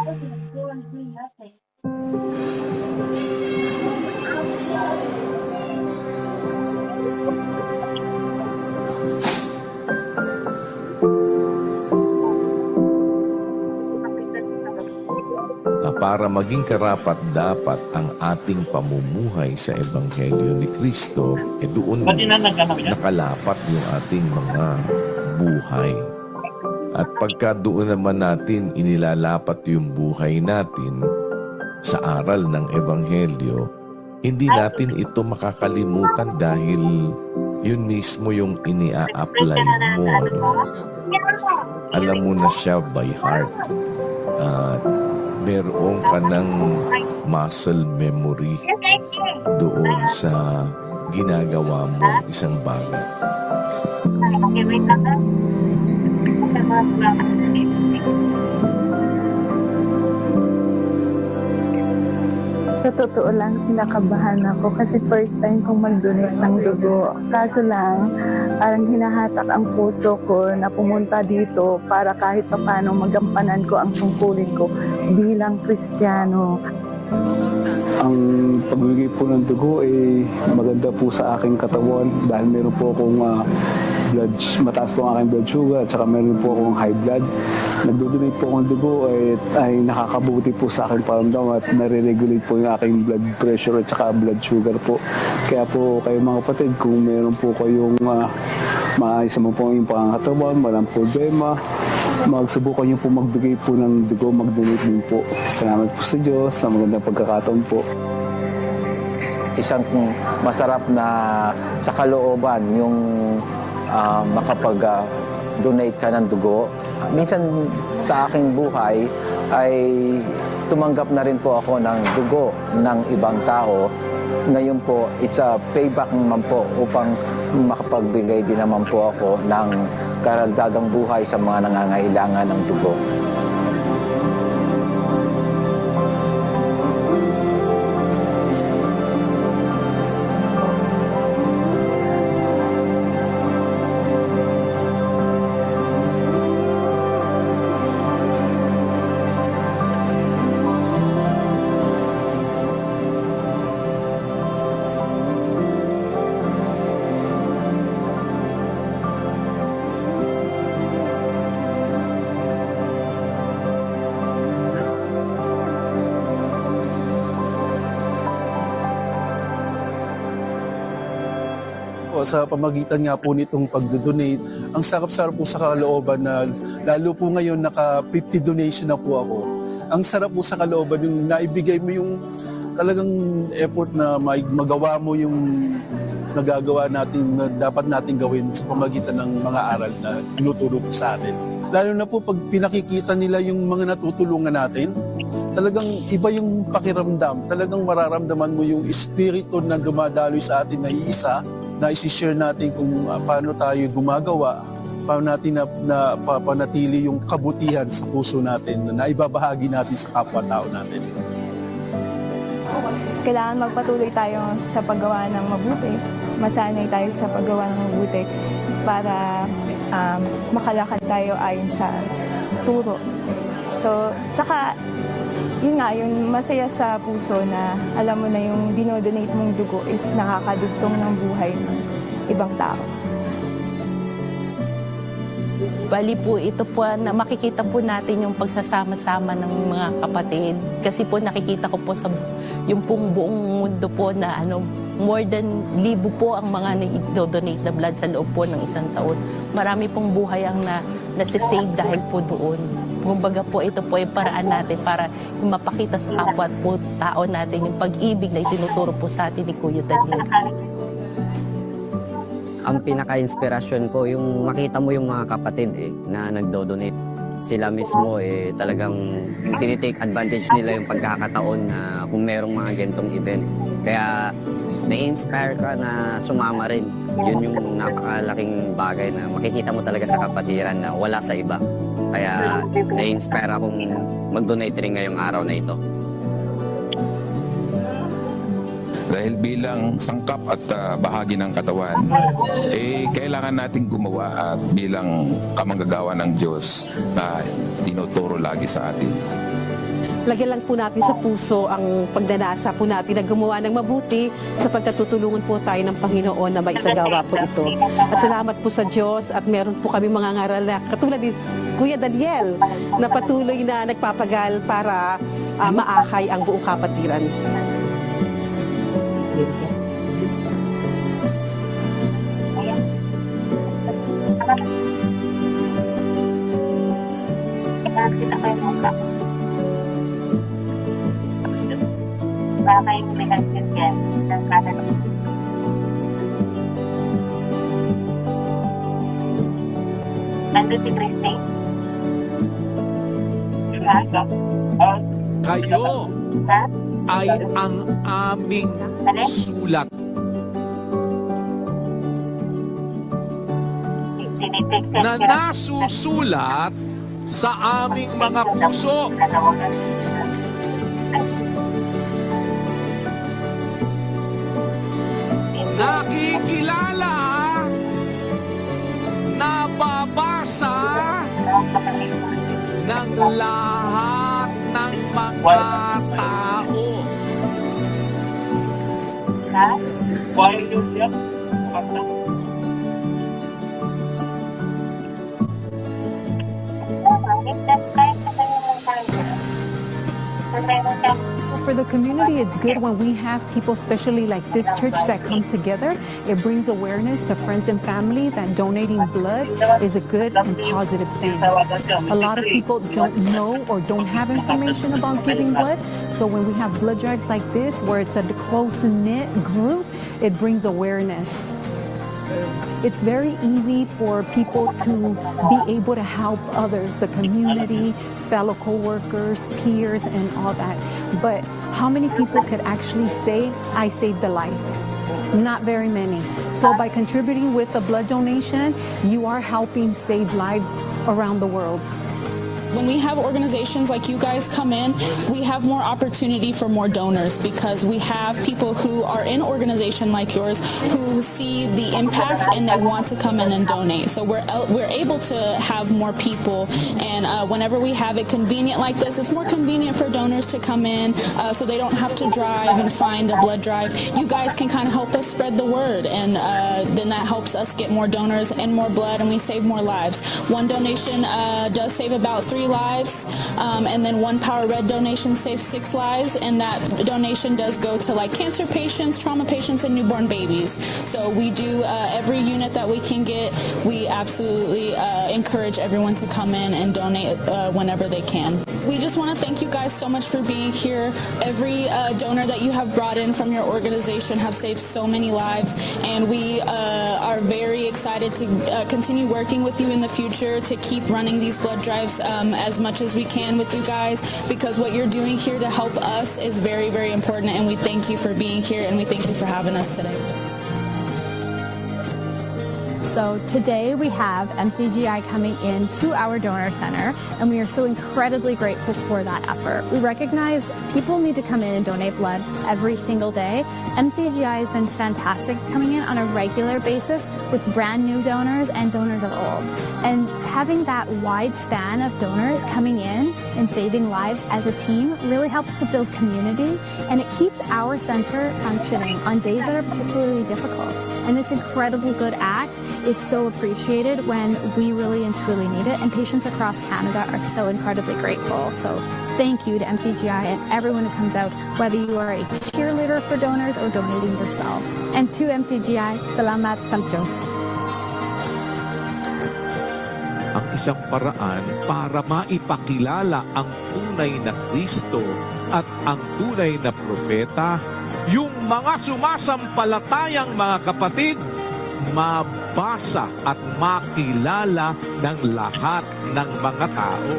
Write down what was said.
Para maging karapat-dapat ang ating pamumuhay sa Ebanghelyo ni Kristo, doon nakalapat yung ating mga buhay. At pagka doon naman natin inilalapat yung buhay natin sa aral ng Ebanghelyo, hindi natin ito makakalimutan dahil yun mismo yung ini-apply mo. Alam mo na siya by heart. Meron ka ng muscle memory doon sa ginagawa mo isang bagay. Sa totoo lang, kinakabahan ako kasi first time kong mag-donate ng dugo. Kaso lang, parang hinahatak ang puso ko na pumunta dito para kahit paano magampanan ko ang tungkulin ko bilang Kristiyano. Ang pagbigay po ng dugo ay maganda po sa aking katawan dahil meron po akong mataas po ang aking blood sugar at saka meron po akong high blood. Nagdodonate po akong dugo ay nakakabuti po sa aking paramdam at nare-regulate po yung aking blood pressure at saka blood sugar po. Kaya po kayo mga kapatid, kung meron po kayong maayos naman po yung pangangatawan, walang problema, magsubukan niyo po magbigay po ng dugo, mag-donate din po. Salamat po sa Diyos sa magandang pagkakataon po. Isang masarap na sa kalooban yung makapag-donate ka ng dugo. Minsan sa aking buhay ay tumanggap na rin po ako ng dugo ng ibang tao. Ngayon po, it's a payback naman po upang makapagbigay din naman po ako ng karagdagang buhay sa mga nangangailangan ng dugo. Sa pamagitan nga po nitong pagdodonate, ang sarap-sarap po sa kalooban na lalo po ngayon naka 50 donation na po ako. Ang sarap po sa kalooban yung naibigay mo yung talagang effort na magawa mo yung nagagawa natin na dapat natin gawin sa pamagitan ng mga aral na tinuturo po sa atin. Lalo na po pag pinakikita nila yung mga natutulungan natin, talagang iba yung pakiramdam. Talagang mararamdaman mo yung espiritu na dumadaloy sa atin na iisa, na isi-share natin kung paano tayo gumagawa, paano natin na papanatili yung kabutihan sa puso natin na naibabahagi natin sa kapwa-tao natin. Kailangan magpatuloy tayo sa paggawa ng mabuti. Masanay tayo sa paggawa ng mabuti para makalakad tayo ayon sa turo. So, saka yun nga, yung masaya sa puso na alam mo na yung dinodonate mong dugo is nakakadugtong ng buhay ng ibang tao. Bali po, ito po na makikita po natin yung pagsasama-sama ng mga kapatid. Kasi po nakikita ko po sa yung pong buong mundo po na more than 1,000 po ang mga na-donate na blood sa loob po ng isang taon. Marami pong buhay ang nasisave dahil po doon. Kumbaga po, ito po yung paraan natin para mapakita sa kapwa at po tao natin yung pag-ibig na itinuturo po sa atin ni Kuya Daniel. Ang pinaka-inspirasyon ko, yung makita mo yung mga kapatid na nagdo-donate. Sila mismo talagang tinitake advantage nila yung pagkakataon na kung merong mga gantong event. Kaya na-inspire ka na sumama rin. Yun yung napakalaking bagay na makikita mo talaga sa kapatiran na wala sa iba. Kaya na-inspire akong mag-donate rin ngayong araw na ito. Dahil bilang sangkap at bahagi ng katawan, kailangan natin gumawa at bilang kamanggagawa ng Diyos na tinuturo lagi sa atin. lagyan lang po natin sa puso ang pagdanasa po natin na gumawa ng mabuti sapagkat tutulungan po tayo ng Panginoon na maisagawa po ito. At salamat po sa Diyos at meron po kami mga ngaral na katulad ni Kuya Daniel na patuloy na nagpapagal para maakay ang buong kapatiran. Kita kayo mukha. Para kayong pinagsit yan ng kanan. Nandun si Christy? Kayo ay ang aming sulat. Na nasusulat sa aming mga puso. Nakikilala, nababasa ng lahat ng mga tao. For the community, it's good when we have people, especially like this church, that come together. It brings awareness to friends and family that donating blood is a good and positive thing. A lot of people don't know or don't have information about giving blood. So when we have blood drives like this, where it's a close-knit group, it brings awareness. It's very easy for people to be able to help others, the community, fellow co-workers, peers, and all that. But how many people could actually say, I saved a life? Not very many. So by contributing with a blood donation, you are helping save lives around the world. When we have organizations like you guys come in, we have more opportunity for more donors because we have people who are in organization like yours who see the impact and they want to come in and donate. So we're able to have more people, and whenever we have it convenient like this, it's more convenient for donors to come in so they don't have to drive and find a blood drive. You guys can kind of help us spread the word, and then that helps us get more donors and more blood, and we save more lives. One donation does save about 3 lives, and then one Power Red donation saves 6 lives, and that donation does go to like cancer patients, trauma patients, and newborn babies. So we do every unit that we can get. We absolutely encourage everyone to come in and donate whenever they can. We just want to thank you guys so much for being here. Every donor that you have brought in from your organization have saved so many lives, and we are very excited to continue working with you in the future to keep running these blood drives as much as we can with you guys, because what you're doing here to help us is very, very important, and we thank you for being here, and we thank you for having us today. So today we have MCGI coming into our donor center, and we are so incredibly grateful for that effort. We recognize people need to come in and donate blood every single day. MCGI has been fantastic coming in on a regular basis with brand new donors and donors of old. And having that wide span of donors coming in and saving lives as a team really helps to build community, and it keeps our center functioning on days that are particularly difficult. And this incredible good act is so appreciated when we really and truly need it, and patients across Canada are so incredibly grateful. So thank you to MCGI and everyone who comes out, whether you are a cheerleader for donors or donating yourself. And to MCGI, salamat sa Diyos. Ang isang paraan para maipakilala ang tunay na Kristo at ang tunay na propeta, yung mga sumasampalatayang mga kapatid, mabasa at makilala ng lahat ng mga tao.